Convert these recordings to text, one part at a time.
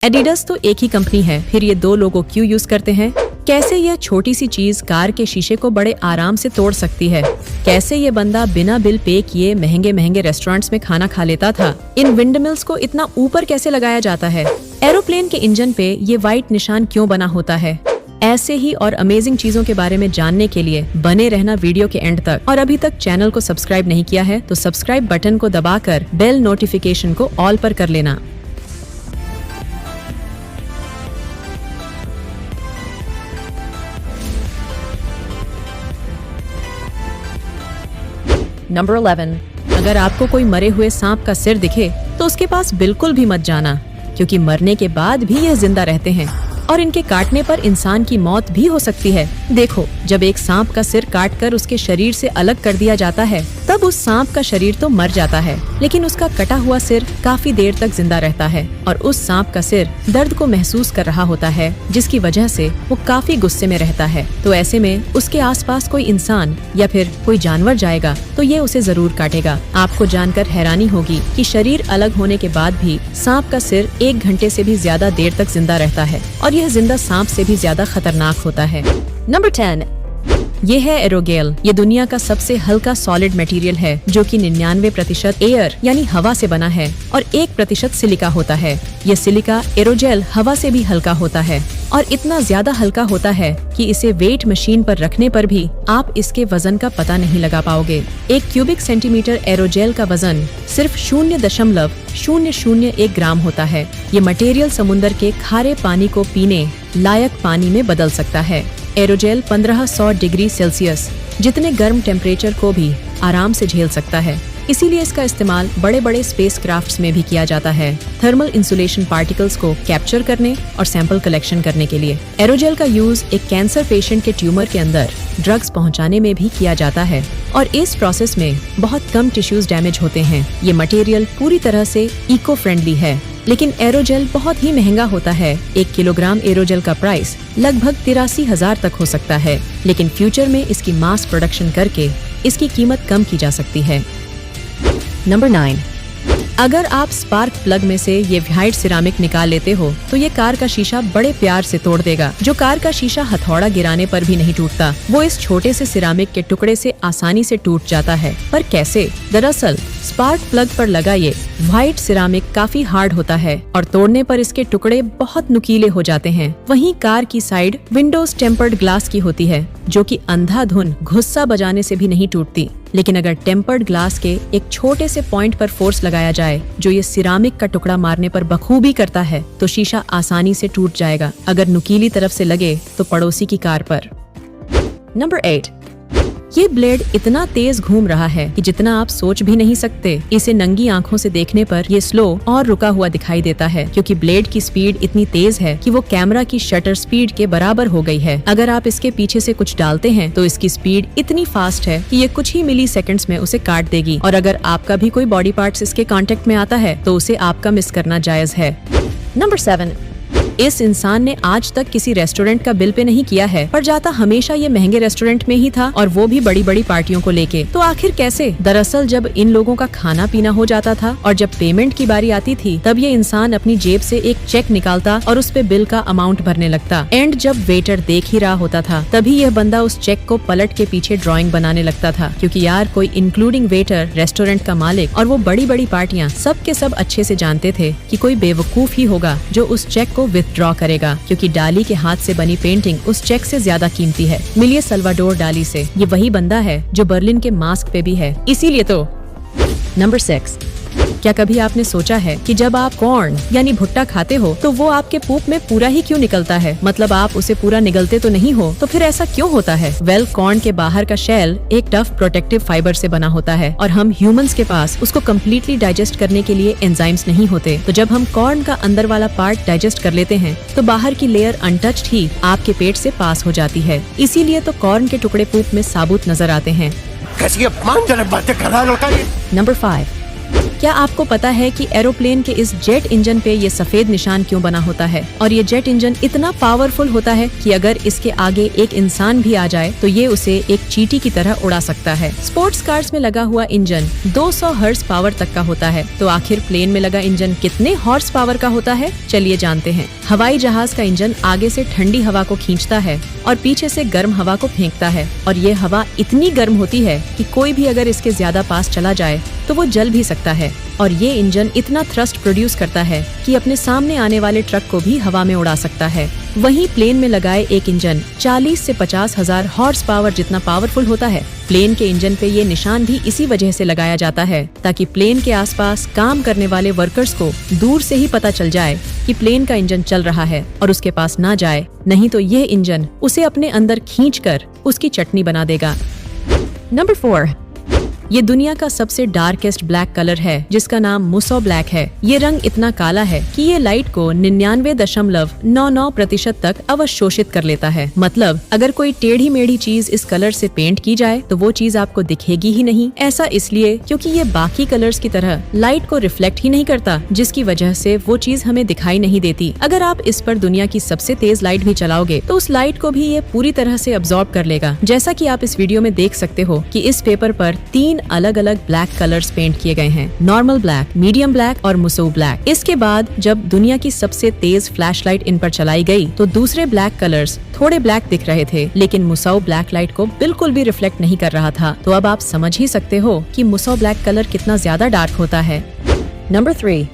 Adidas तो एक ही company है, फिर ये दो लोगो क्यों यूज करते हैं? कैसे यह छोटी सी चीज कार के शीशे को बड़े आराम से तोड़ सकती है? कैसे ये बंदा बिना बिल पे किए महंगे महंगे रेस्टोरेंट्स में खाना खा लेता था? इन विंडमिल्स को इतना ऊपर कैसे लगाया जाता है? एरोप्लेन के इंजन पे ये व्हाइट निशान क्यों बना होता है? ऐसे ही और अमेजिंग चीजों के बारे में जानने के लिए बने रहना वीडियो के एंड तक। और अभी तक चैनल को सब्सक्राइब नहीं किया है तो सब्सक्राइब बटन को दबाकर बेल नोटिफिकेशन को ऑल पर कर लेना। नंबर 11, अगर आपको कोई मरे हुए सांप का सिर दिखे तो उसके पास बिल्कुल भी मत जाना, क्योंकि मरने के बाद भी यह जिंदा रहते हैं और इनके काटने पर इंसान की मौत भी हो सकती है। देखो, जब एक सांप का सिर काटकर उसके शरीर से अलग कर दिया जाता है तब उस सांप का शरीर तो मर जाता है, लेकिन उसका कटा हुआ सिर काफी देर तक जिंदा रहता है और उस सांप का सिर दर्द को महसूस कर रहा होता है, जिसकी वजह से वो काफी गुस्से में रहता है। तो ऐसे में उसके आसपास कोई इंसान या फिर कोई जानवर जाएगा तो ये उसे जरूर काटेगा। आपको जानकर हैरानी होगी कि शरीर अलग होने के बाद भी सांप का सिर 1 घंटे से भी ज्यादा देर तक जिंदा रहता है और यह जिंदा सांप से भी ज्यादा खतरनाक होता है। नंबर 10, ये है एरोजेल। ये दुनिया का सबसे हल्का सॉलिड मटेरियल है जो कि 99% एयर यानी हवा से बना है और 1% सिलिका होता है। ये सिलिका एरोजेल हवा से भी हल्का होता है और इतना ज्यादा हल्का होता है कि इसे वेट मशीन पर रखने पर भी आप इसके वजन का पता नहीं लगा पाओगे। 1 क्यूबिक सेंटीमीटर एरोजेल का वजन सिर्फ 0.001 ग्राम होता है। ये मटेरियल समुद्र के खारे पानी को पीने लायक पानी में बदल सकता है। एरोजेल 1500 डिग्री सेल्सियस जितने गर्म टेम्परेचर को भी आराम से झेल सकता है, इसीलिए इसका इस्तेमाल बड़े बड़े स्पेस क्राफ्ट्स में भी किया जाता है, थर्मल इंसुलेशन पार्टिकल्स को कैप्चर करने और सैंपल कलेक्शन करने के लिए। एरोजेल का यूज एक कैंसर पेशेंट के ट्यूमर के अंदर ड्रग्स पहुंचाने में भी किया जाता है और इस प्रोसेस में बहुत कम टिश्यूज डैमेज होते हैं। ये मटेरियल पूरी तरह से इको फ्रेंडली है, लेकिन एरोजेल बहुत ही महंगा होता है। 1 किलोग्राम एरोजेल का प्राइस लगभग 83,000 तक हो सकता है, लेकिन फ्यूचर में इसकी मास प्रोडक्शन करके इसकी कीमत कम की जा सकती है। नंबर 9, अगर आप स्पार्क प्लग में से ये व्हाइट सिरामिक निकाल लेते हो तो ये कार का शीशा बड़े प्यार से तोड़ देगा। जो कार का शीशा हथौड़ा गिराने पर भी नहीं टूटता, वो इस छोटे से सिरामिक के टुकड़े से आसानी से टूट जाता है। पर कैसे? दरअसल स्पार्क प्लग पर लगा ये व्हाइट सिरामिक काफी हार्ड होता है और तोड़ने पर इसके टुकड़े बहुत नुकीले हो जाते हैं। वहीं कार की साइड विंडोज टेम्पर्ड ग्लास की होती है, जो कि अंधाधुन गुस्सा बजाने से भी नहीं टूटती। लेकिन अगर टेम्पर्ड ग्लास के एक छोटे से पॉइंट पर फोर्स लगाया जाए, जो ये सिरामिक का टुकड़ा मारने पर बखूबी करता है, तो शीशा आसानी से टूट जाएगा। अगर नुकीली तरफ से लगे तो पड़ोसी की कार पर। नंबर 8, ये ब्लेड इतना तेज घूम रहा है कि जितना आप सोच भी नहीं सकते। इसे नंगी आंखों से देखने पर ये स्लो और रुका हुआ दिखाई देता है, क्योंकि ब्लेड की स्पीड इतनी तेज है कि वो कैमरा की शटर स्पीड के बराबर हो गई है। अगर आप इसके पीछे से कुछ डालते हैं तो इसकी स्पीड इतनी फास्ट है कि ये कुछ ही मिली सेकेंड्स में उसे काट देगी। और अगर आपका भी कोई बॉडी पार्ट्स इसके कांटेक्ट में आता है तो उसे आपका मिस करना जायज है। नंबर 7, इस इंसान ने आज तक किसी रेस्टोरेंट का बिल पे नहीं किया है, पर जाता हमेशा ये महंगे रेस्टोरेंट में ही था और वो भी बड़ी बड़ी पार्टियों को लेके। तो आखिर कैसे? दरअसल जब इन लोगों का खाना पीना हो जाता था और जब पेमेंट की बारी आती थी, तब ये इंसान अपनी जेब से एक चेक निकालता और उस पे बिल का अमाउंट भरने लगता। एंड जब वेटर देख ही रहा होता था, तभी यह बंदा उस चेक को पलट के पीछे ड्राइंग बनाने लगता था, क्योंकि यार कोई इंक्लूडिंग वेटर, रेस्टोरेंट का मालिक और वो बड़ी बड़ी पार्टियां सब के सब अच्छे से जानते थे कि कोई बेवकूफ ही होगा जो उस चेक को ड्रॉ करेगा, क्योंकि डाली के हाथ से बनी पेंटिंग उस चेक से ज्यादा कीमती है। मिलिए सल्वाडोर डाली से। ये वही बंदा है जो बर्लिन के मास्क पे भी है, इसीलिए तो। नंबर 6, क्या कभी आपने सोचा है कि जब आप कॉर्न यानी भुट्टा खाते हो तो वो आपके पूप में पूरा ही क्यों निकलता है? मतलब आप उसे पूरा निगलते तो नहीं हो, तो फिर ऐसा क्यों होता है? वेल, कॉर्न के बाहर का शेल एक टफ प्रोटेक्टिव फाइबर से बना होता है और हम ह्यूमंस के पास उसको कम्प्लीटली डाइजेस्ट करने के लिए एंजाइम्स नहीं होते। तो जब हम कॉर्न का अंदर वाला पार्ट डाइजेस्ट कर लेते हैं तो बाहर की लेयर अनटच्ड ही आपके पेट से पास हो जाती है। इसीलिए तो कॉर्न के टुकड़े पूप में साबुत नजर आते हैं। कैसी अपमानजनक बातें कर रहा है लड़का ये। नंबर 5, क्या आपको पता है कि एरोप्लेन के इस जेट इंजन पे ये सफेद निशान क्यों बना होता है? और ये जेट इंजन इतना पावरफुल होता है कि अगर इसके आगे एक इंसान भी आ जाए तो ये उसे एक चींटी की तरह उड़ा सकता है। स्पोर्ट्स कार्स में लगा हुआ इंजन 200 हॉर्स पावर तक का होता है, तो आखिर प्लेन में लगा इंजन कितने हॉर्स पावर का होता है? चलिए जानते हैं। हवाई जहाज का इंजन आगे से ठंडी हवा को खींचता है और पीछे से गर्म हवा को फेंकता है, और ये हवा इतनी गर्म होती है कि कोई भी अगर इसके ज्यादा पास चला जाए तो वो जल भी सकता है। और ये इंजन इतना थ्रस्ट प्रोड्यूस करता है कि अपने सामने आने वाले ट्रक को भी हवा में उड़ा सकता है। वहीं प्लेन में लगाए एक इंजन 40 से 50 हजार हॉर्स पावर जितना पावरफुल होता है। प्लेन के इंजन पे ये निशान भी इसी वजह से लगाया जाता है ताकि प्लेन के आसपास काम करने वाले वर्कर्स को दूर से ही पता चल जाए कि प्लेन का इंजन चल रहा है और उसके पास ना जाए, नहीं तो ये इंजन उसे अपने अंदर खींचकर उसकी चटनी बना देगा। नंबर 4, ये दुनिया का सबसे डार्केस्ट ब्लैक कलर है जिसका नाम मुसो ब्लैक है। ये रंग इतना काला है कि ये लाइट को 99.99% तक अवशोषित कर लेता है। मतलब अगर कोई टेढ़ी मेढ़ी चीज इस कलर से पेंट की जाए तो वो चीज आपको दिखेगी ही नहीं। ऐसा इसलिए क्योंकि ये बाकी कलर्स की तरह लाइट को रिफ्लेक्ट ही नहीं करता, जिसकी वजह से वो चीज हमें दिखाई नहीं देती। अगर आप इस पर दुनिया की सबसे तेज लाइट भी चलाओगे तो उस लाइट को भी ये पूरी तरह से अब्सॉर्ब कर लेगा। जैसा कि आप इस वीडियो में देख सकते हो कि इस पेपर पर 3 अलग अलग ब्लैक कलर्स पेंट किए गए हैं, नॉर्मल ब्लैक, मीडियम ब्लैक और मुसो ब्लैक। इसके बाद जब दुनिया की सबसे तेज फ्लैशलाइट इन पर चलाई गई तो दूसरे ब्लैक कलर्स थोड़े ब्लैक दिख रहे थे, लेकिन मुसो ब्लैक लाइट को बिल्कुल भी रिफ्लेक्ट नहीं कर रहा था। तो अब आप समझ ही सकते हो कि मुसो ब्लैक कलर कितना ज्यादा डार्क होता है। नंबर 3,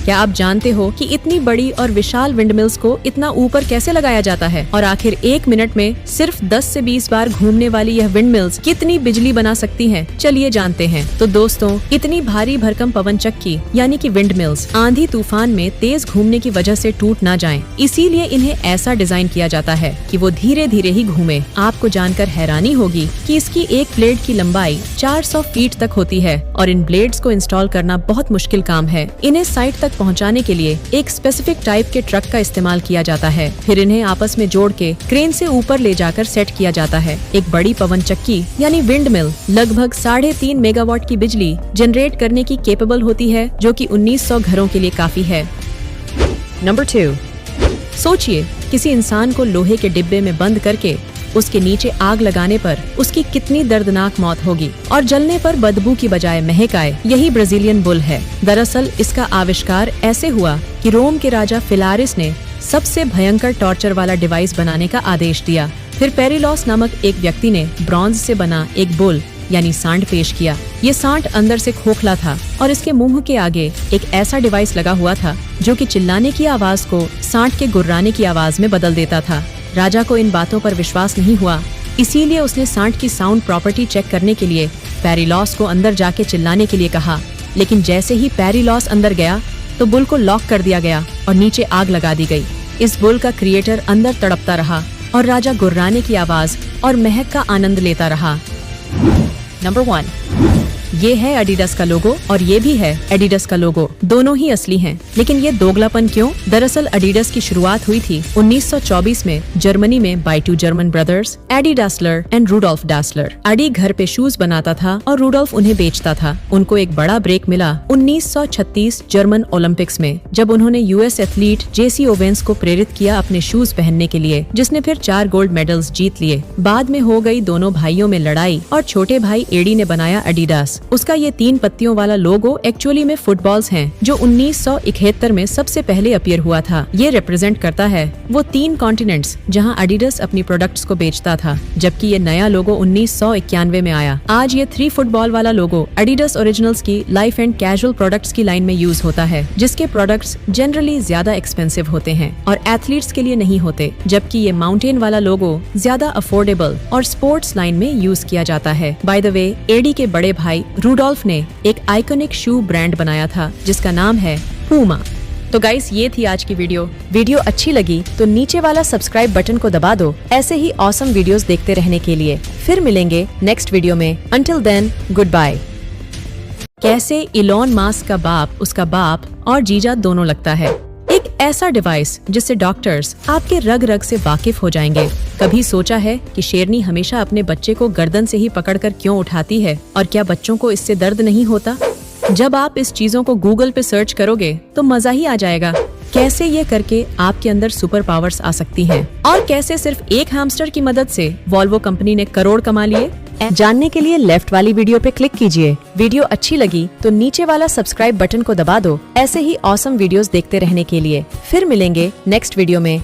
क्या आप जानते हो कि इतनी बड़ी और विशाल विंडमिल्स को इतना ऊपर कैसे लगाया जाता है? और आखिर 1 मिनट में सिर्फ 10 से 20 बार घूमने वाली यह विंडमिल्स कितनी बिजली बना सकती हैं? चलिए जानते हैं। तो दोस्तों, इतनी भारी भरकम पवन चक्की यानी कि विंडमिल्स आंधी तूफान में तेज घूमने की वजह से टूट ना जाएं, इसीलिए इन्हें ऐसा डिजाइन किया जाता है कि वो धीरे धीरे ही घूमे। आपको जानकर हैरानी होगी कि इसकी एक ब्लेड की लंबाई 400 फीट तक होती है और इन ब्लेड्स को इंस्टॉल करना बहुत मुश्किल काम है। इन्हें साइट तक पहुंचाने के लिए एक स्पेसिफिक टाइप के ट्रक का इस्तेमाल किया जाता है। फिर इन्हें आपस में जोड़ के क्रेन से ऊपर ले जाकर सेट किया जाता है। एक बड़ी पवन चक्की यानी विंड मिल लगभग 3.5 मेगावाट की बिजली जनरेट करने की केपेबल होती है, जो कि 1900 घरों के लिए काफी है। नंबर 2, सोचिए किसी इंसान को लोहे के डिब्बे में बंद करके उसके नीचे आग लगाने पर उसकी कितनी दर्दनाक मौत होगी, और जलने पर बदबू की बजाय महक आए। यही ब्राजीलियन बुल है। दरअसल इसका आविष्कार ऐसे हुआ कि रोम के राजा फिलारिस ने सबसे भयंकर टॉर्चर वाला डिवाइस बनाने का आदेश दिया। फिर पेरिलॉस नामक एक व्यक्ति ने ब्रॉन्ज से बना एक बुल यानी सांड पेश किया। ये सांड अंदर से खोखला था और इसके मुंह के आगे एक ऐसा डिवाइस लगा हुआ था जो कि चिल्लाने की आवाज को सांड के गुर्राने की आवाज में बदल देता था। राजा को इन बातों पर विश्वास नहीं हुआ, इसीलिए उसने सांड की साउंड प्रॉपर्टी चेक करने के लिए पेरिलॉस को अंदर जाके चिल्लाने के लिए कहा। लेकिन जैसे ही पेरिलॉस अंदर गया तो बुल को लॉक कर दिया गया और नीचे आग लगा दी गई। इस बुल का क्रिएटर अंदर तड़पता रहा और राजा गुर्राने की आवाज और महक का आनंद लेता रहा। नंबर 1, ये है एडिडास का लोगो और ये भी है एडिडास का लोगो। दोनों ही असली हैं, लेकिन ये दोगलापन क्यों? दरअसल एडिडास की शुरुआत हुई थी 1924 में जर्मनी में by 2 German brothers, Adi Dassler and Rudolf Dassler. Adi घर पे शूज बनाता था और रूडोल्फ उन्हें बेचता था। उनको एक बड़ा ब्रेक मिला 1936 जर्मन ओलंपिक्स में, जब उन्होंने यूएस एथलीट जेसी ओवेंस को प्रेरित किया अपने शूज पहनने के लिए, जिसने फिर 4 गोल्ड मेडल्स जीत लिए। बाद में हो गई दोनों भाइयों में लड़ाई और छोटे भाई एडी ने बनाया एडिडास। उसका ये 3 पत्तियों वाला लोगो एक्चुअली में फुटबॉल्स हैं, जो 1971 में सबसे पहले अपीयर हुआ था। ये रिप्रेजेंट करता है वो 3 कॉन्टिनेंट्स जहां एडिडास अपनी प्रोडक्ट्स को बेचता था, जबकि ये नया लोगो 1991 में आया। आज ये 3 फुटबॉल वाला लोगो एडिडास ओरिजिनल्स की लाइफ एंड कैजुअल प्रोडक्ट्स की लाइन में यूज होता है, जिसके प्रोडक्ट्स जनरली ज्यादा एक्सपेंसिव होते हैं और एथलीट्स के लिए नहीं होते, जबकि ये माउंटेन वाला लोगो ज्यादा अफोर्डेबल और स्पोर्ट्स लाइन में यूज किया जाता है। बाय द वे, एडी के बड़े भाई रूडोल्फ ने एक आइकॉनिक शू ब्रांड बनाया था जिसका नाम है पूमा। तो गाइस, ये थी आज की वीडियो अच्छी लगी तो नीचे वाला सब्सक्राइब बटन को दबा दो ऐसे ही ऑसम वीडियोस देखते रहने के लिए। फिर मिलेंगे नेक्स्ट वीडियो में। Until then, good bye. कैसे इलॉन मस्क का बाप उसका बाप और जीजा दोनों लगता है। एक ऐसा डिवाइस जिससे डॉक्टर्स आपके रग रग से वाकिफ हो जाएंगे। कभी सोचा है कि शेरनी हमेशा अपने बच्चे को गर्दन से ही पकड़कर क्यों उठाती है, और क्या बच्चों को इससे दर्द नहीं होता? जब आप इस चीजों को गूगल पे सर्च करोगे तो मजा ही आ जाएगा। कैसे ये करके आपके अंदर सुपर पावर्स आ सकती हैं और कैसे सिर्फ एक हैमस्टर की मदद से वॉल्वो कंपनी ने करोड़ कमा लिए। जानने के लिए लेफ्ट वाली वीडियो पे क्लिक कीजिए। वीडियो अच्छी लगी तो नीचे वाला सब्सक्राइब बटन को दबा दो ऐसे ही ऑसम वीडियोस देखते रहने के लिए। फिर मिलेंगे नेक्स्ट वीडियो में।